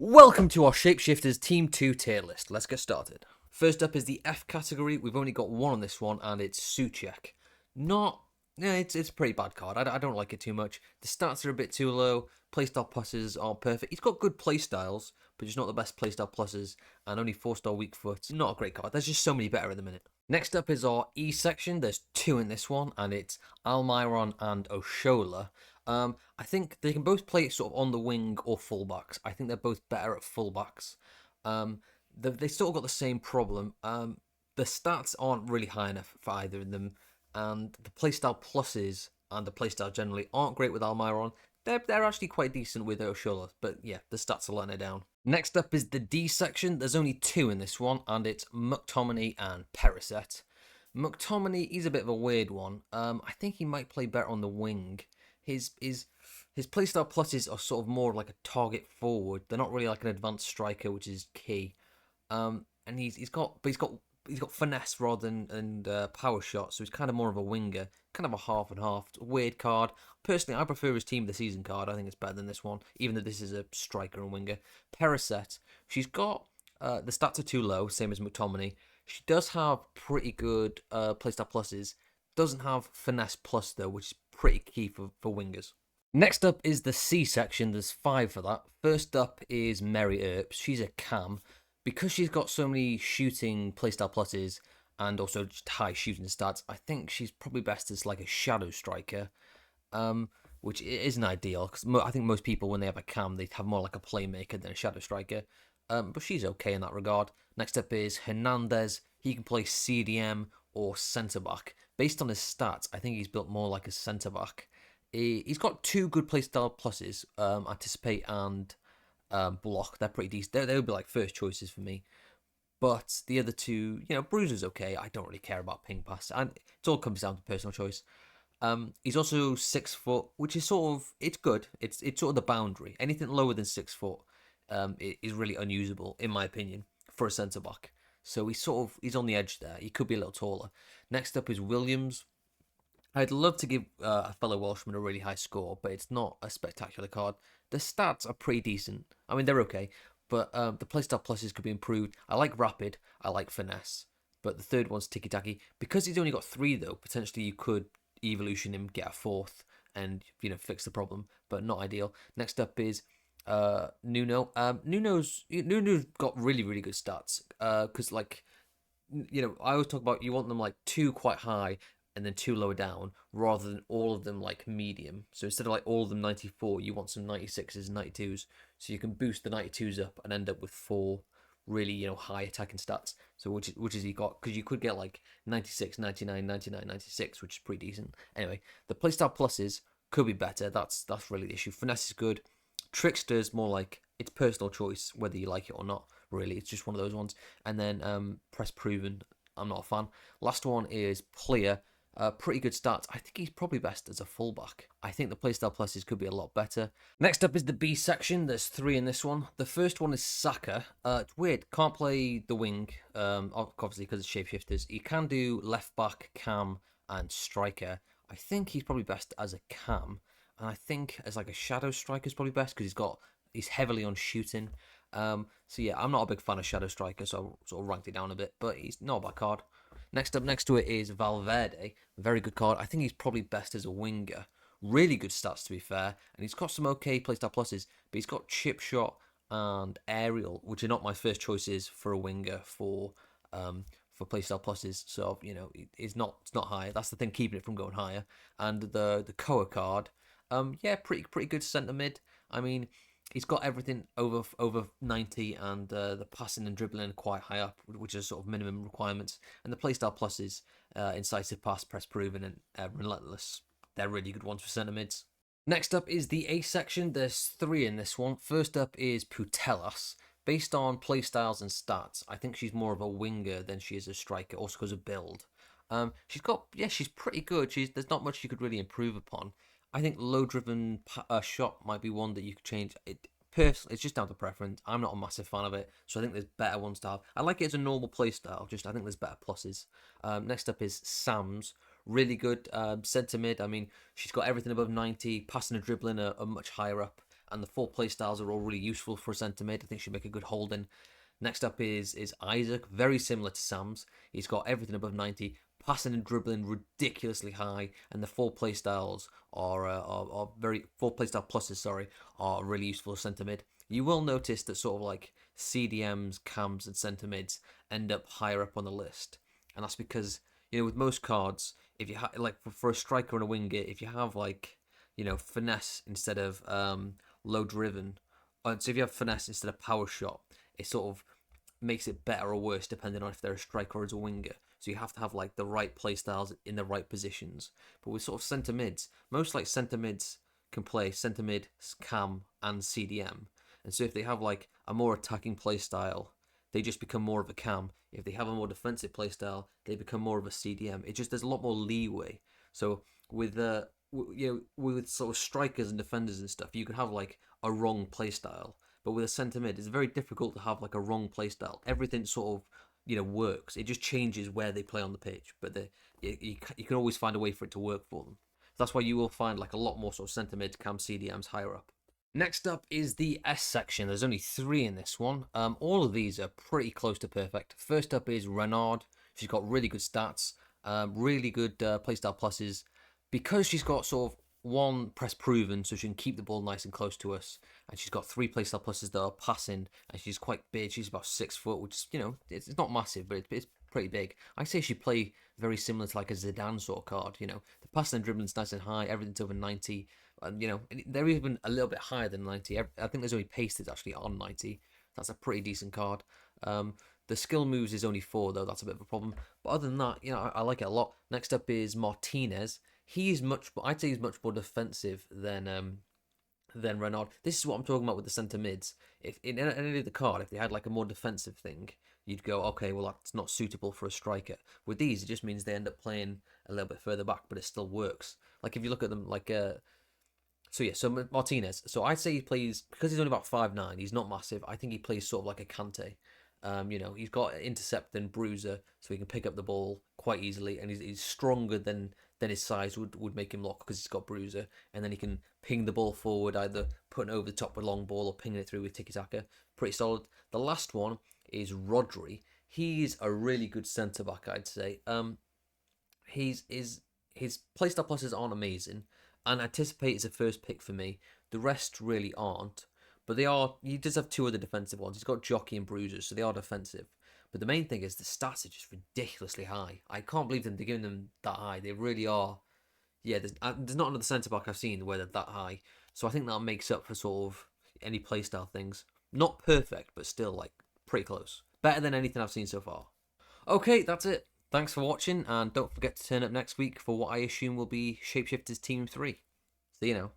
Welcome to our Shapeshifters Team 2 tier list. Let's get started. First up is the F category. We've only got one on this one, and it's Suchek. It's a pretty bad card. I don't like it too much. The stats are a bit too low. Playstyle pluses aren't perfect. He's got good playstyles, but just not the best playstyle pluses, and only 4-star weak foot. Not a great card. There's just so many better at the minute. Next up is our E section. There's two in this one, and it's Almiron and Oshola. I think they can both play sort of on the wing or fullbacks. I think they're both better at fullbacks. They still got the same problem. The stats aren't really high enough for either of them, and the playstyle pluses and the playstyle generally aren't great with Almiron. They're actually quite decent with Oshola, but yeah, the stats are letting it down. Next up is the D section. There's only two in this one, and it's McTominay and Periset. McTominay, he's a bit of a weird one. I think he might play better on the wing. His playstyle pluses are sort of more like a target forward. They're not really like an advanced striker, which is key. And he's got finesse rather than power shot, so he's kind of more of a winger, kind of a half and half. Weird card. Personally, I prefer his team of the season card. I think it's better than this one, even though this is a striker and winger. Periset, she's got the stats are too low, same as McTominay. She does have pretty good playstyle pluses. Doesn't have finesse plus though, which is pretty key for wingers. Next up is the C section. There's 5 for that. First up is Mary Earps. She's a cam. Because she's got so many shooting playstyle pluses and also just high shooting stats, I think she's probably best as like a shadow striker, which isn't ideal because I think most people when they have a cam they have more like a playmaker than a shadow striker. But she's okay in that regard. Next up is Hernandez. He can play CDM or centre back. Based on his stats, I think he's built more like a centre back. He's got 2 good playstyle pluses, anticipate and block. They're pretty decent. They would be like first choices for me. But the other two, Bruiser's okay. I don't really care about ping pass, and it all comes down to personal choice. He's also 6 foot, which is sort of it's good. It's sort of the boundary. Anything lower than 6 foot, is really unusable in my opinion for a centre back. So he's on the edge there. He could be a little taller. Next up is Williams. I'd love to give a fellow Welshman a really high score, but it's not a spectacular card. The stats are pretty decent. I mean, they're okay, but the playstyle pluses could be improved. I like rapid, I like finesse, but the third one's ticky tacky. Because he's only got 3 though, potentially you could evolution him, get a 4th, and fix the problem, but not ideal. Next up is Nuno. Nuno's got really good stats. Because I always talk about you want them like 2 quite high and then 2 lower down rather than all of them like medium. So instead of like all of them 94, you want some 96s and 92s. So you can boost the 92s up and end up with 4 really, high attacking stats. So which is he got? Because you could get like 96, 99, 99, 96, which is pretty decent. Anyway, the playstyle pluses could be better. That's really the issue. Finesse is good. Trickster's more like it's personal choice whether you like it or not. Really, it's just one of those ones. And then press proven. I'm not a fan. Last one is Player. Pretty good stats. I think he's probably best as a fullback. I think the playstyle pluses could be a lot better. Next up is the B section. There's 3 in this one. The first one is Saka. It's weird. Can't play the wing, obviously because it's Shapeshifters. He can do left back, cam, and striker. I think he's probably best as a cam. And I think as like a shadow striker is probably best because he's heavily on shooting. So yeah, I'm not a big fan of shadow striker, so I sort of ranked it down a bit. But he's not a bad card. Next up, next to it is Valverde. Very good card. I think he's probably best as a winger. Really good stats, to be fair. And he's got some okay playstyle pluses, but he's got chip shot and aerial, which are not my first choices for a winger for playstyle pluses. So it's not high. That's the thing keeping it from going higher. And the Koa card, yeah, pretty good centre mid. I mean, he's got everything over 90, and the passing and dribbling are quite high up, which are sort of minimum requirements. And the playstyle pluses, incisive pass, press proven, and relentless. They're really good ones for centre mids. Next up is the A section. There's 3 in this one. First up is Putellas. Based on playstyles and stats, I think she's more of a winger than she is a striker, also because of build. She's pretty good. There's not much you could really improve upon. I think low driven shot might be one that you could change. Personally, it's just down to preference. I'm not a massive fan of it, so I think there's better ones to have. I like it as a normal playstyle. I think there's better pluses. Next up is Sam's. Really good centre mid. I mean, she's got everything above 90. Passing and dribbling are much higher up. and the 4 playstyles are all really useful for a centre mid. I think she'd make a good holding. Next up is Isaac, very similar to Sam's. He's got everything above 90, passing and dribbling ridiculously high, and the 4 playstyles are very 4 playstyle pluses. Sorry, are really useful centre mid. You will notice that sort of like CDMs, cams, and centre mids end up higher up on the list, and that's because with most cards, if you like for a striker and a winger, if you have like finesse instead of low driven, so if you have finesse instead of power shot, it sort of makes it better or worse depending on if they're a striker or as a winger. So you have to have like the right play styles in the right positions. But with sort of centre mids, most like centre mids can play centre mid, cam, and CDM. And so if they have like a more attacking play style, they just become more of a cam. If they have a more defensive play style, they become more of a CDM. It just there's a lot more leeway. So with with sort of strikers and defenders and stuff, you can have like a wrong play style. But with a centre mid, it's very difficult to have like a wrong play style. Everything sort of works. It just changes where they play on the pitch, but you can always find a way for it to work for them. That's why you will find like a lot more sort of centre mid, cam, CDMs higher up. Next up is the S section. There's only 3 in this one. All of these are pretty close to perfect. First up is Renard. She's got really good stats, really good playstyle pluses. Because she's got sort of 1 press proven, so she can keep the ball nice and close to us. And she's got 3 playstyle pluses that are passing, and she's quite big. She's about 6 foot, which is, it's not massive, but it's pretty big. I say she'd play very similar to like a Zidane sort of card. The passing and dribbling's nice and high, everything's over 90. And they're even a little bit higher than 90. I think there's only pace that's actually on 90. That's a pretty decent card. The skill moves is only 4 though. That's a bit of a problem. But other than that, I like it a lot. Next up is Martinez. I'd say he's much more defensive than Renard. This is what I'm talking about with the centre mids. If in any of the card, if they had like a more defensive thing, you'd go, okay, well that's not suitable for a striker. With these, it just means they end up playing a little bit further back, but it still works. Like if you look at them, like so Martinez. So I'd say he plays, because he's only about 5'9", he's not massive. I think he plays sort of like a Kante. He's got intercept and bruiser, so he can pick up the ball quite easily, and he's stronger than his size would make him lock, because he's got bruiser, and then he can ping the ball forward, either putting it over the top with long ball or pinging it through with tiki-taka. Pretty solid. The last one is Rodri. He's a really good centre back, I'd say. His playstyle pluses aren't amazing, and I anticipate it's a first pick for me. The rest really aren't, but they are. He does have 2 other defensive ones. He's got jockey and bruisers, so they are defensive. But the main thing is the stats are just ridiculously high. I can't believe they're giving them that high. They really are. Yeah, there's not another centre back I've seen where they're that high. So I think that makes up for sort of any playstyle things. Not perfect, but still like pretty close. Better than anything I've seen so far. Okay, that's it. Thanks for watching, and don't forget to turn up next week for what I assume will be Shapeshifters Team 3. See you now.